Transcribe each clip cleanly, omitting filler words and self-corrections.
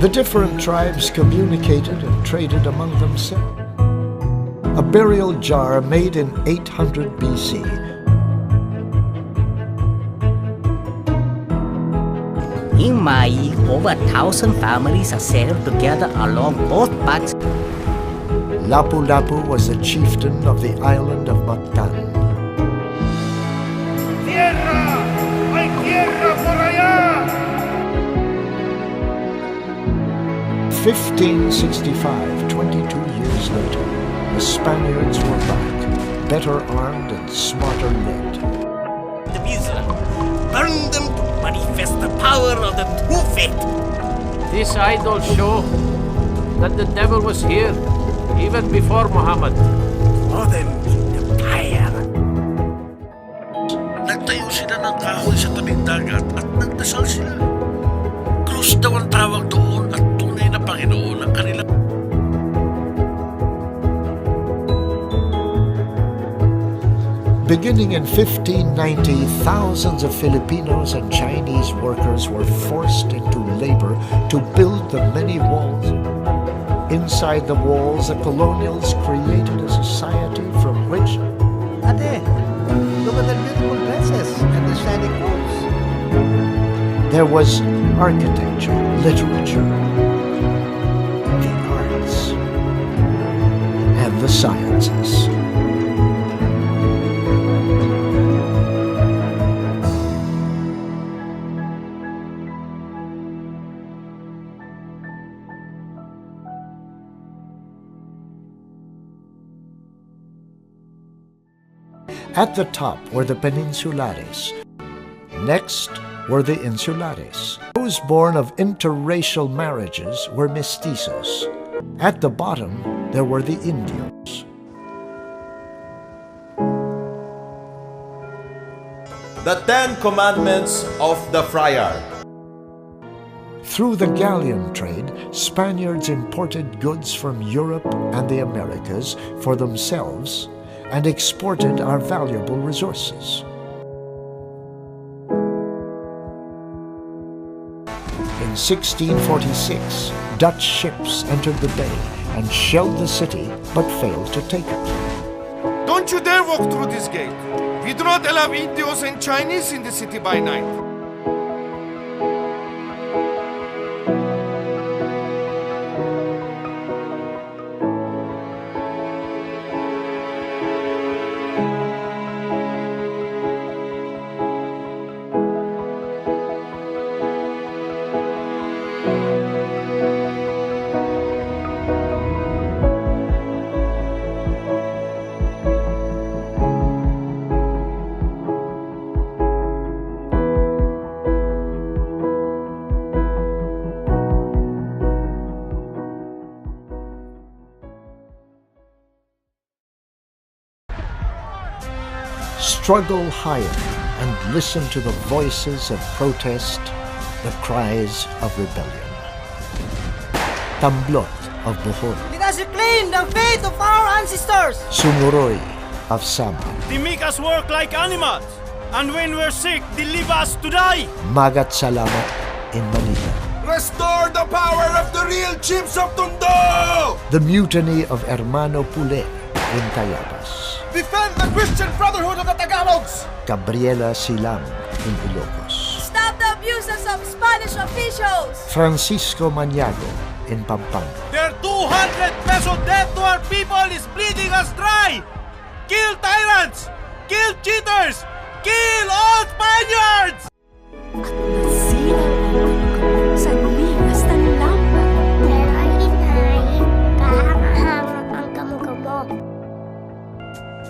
The different tribes communicated and traded among themselves. A burial jar made in 800 BC. In Mai, over 1,000 families are settled together along both banks. Lapu-Lapu was the chieftain of the island of Mactan. ¡Tierra! ¡Hay tierra por allá! 1565, 22 years later, the Spaniards were back, better armed and smarter led. The Vizsla burn them to manifest the power of the true faith. These idols show that the devil was here even before Muhammad. Throw them in the fire. Nagtayo sila ng kahoy sa tabing dagat at nagdasal sila. Krus daw ang tawag doon at tunay na Panginoon ang kanilang. Beginning in 1590, thousands of Filipinos and Chinese workers were forced into labor to build the many walls. Inside the walls, the colonials created a society from which Ate, look at the beautiful dresses and the shiny clothes. there was architecture, literature, the arts, and the sciences. At the top were the Peninsulares. Next were the Insulares. Those born of interracial marriages were mestizos. At the bottom, there were the Indios. The 10 Commandments of the Friar. Through the galleon trade, Spaniards imported goods from Europe and the Americas for themselves and exported our valuable resources. In 1646, Dutch ships entered the bay and shelled the city but failed to take it. Don't you dare walk through this gate. We do not allow Indios and Chinese in the city by night. Struggle higher and listen to the voices of protest, the cries of rebellion. Tamblot of Bohol. Let us reclaim the faith of our ancestors. Sumuroy of Samar. They make us work like animals, and when we're sick, they leave us to die. Magat Salamat in Manila. Restore the power of the real chiefs of Tondo! The mutiny of Hermano Pule in Tayabas. Defend the Christian Brotherhood of the Tagalogs! Gabriela Silang in Ilocos. Stop the abuses of Spanish officials! Francisco Maniago in Pampanga. Their 200 peso debt to our people is bleeding us dry! Kill tyrants! Kill cheaters! Kill all Spaniards! Nasira sa ligas ng lambat. Pero inay, kahang-hang ang kamukamo.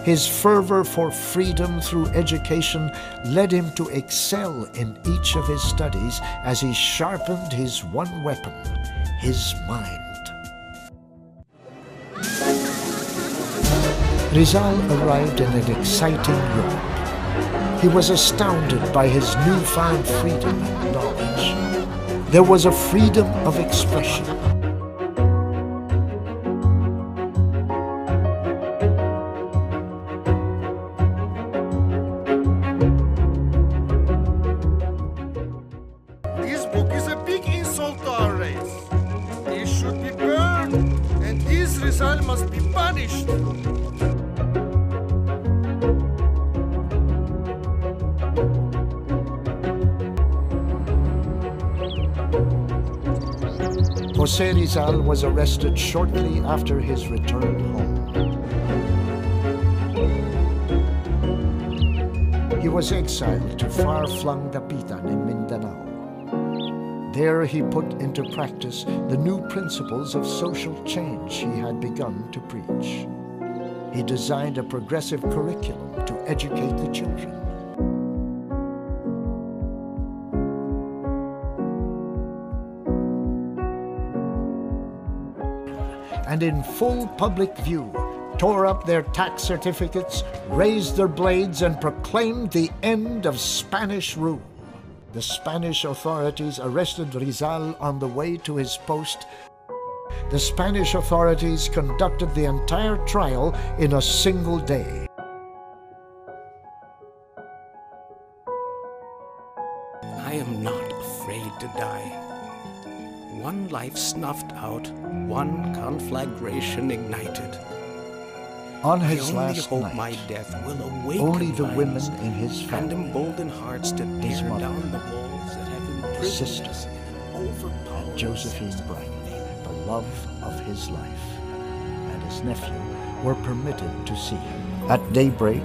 His fervor for freedom through education led him to excel in each of his studies as he sharpened his one weapon, his mind. Rizal arrived in an exciting Europe. He was astounded by his newfound freedom and knowledge. There was a freedom of expression. This book is a big insult to our race. finished. Jose Rizal was arrested shortly after his return home. He was exiled to far-flung Dapitan in Mindanao. There he put into practice the new principles of social change he had begun to preach. He designed a progressive curriculum to educate the children. And in full public view, tore up their tax certificates, raised their blades, and proclaimed the end of Spanish rule. The Spanish authorities arrested Rizal on the way to his post. The Spanish authorities conducted the entire trial in a single day. I am not afraid to die. One life snuffed out, one conflagration ignited. On his I only last hope night, my death will awaken only the women minds in his and family, embolden hearts to his tear mother, down the walls that have his imprisoned sister, us in an overpowering and Josephine sense of Bright, failure. the love of his life, and his nephew were permitted to see him. At daybreak,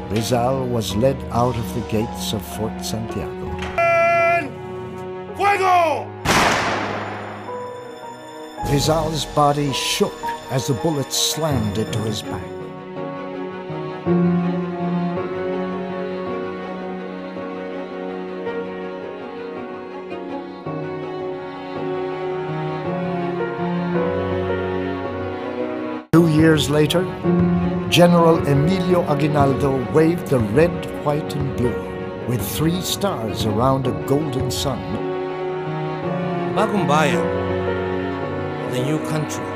Rizal was led out of the gates of Fort Santiago. Fuego! Rizal's body shook as the bullets slammed into his back. Years later, General Emilio Aguinaldo waved the red, white, and blue with 3 stars around a golden sun. Bagong bayan, the new country.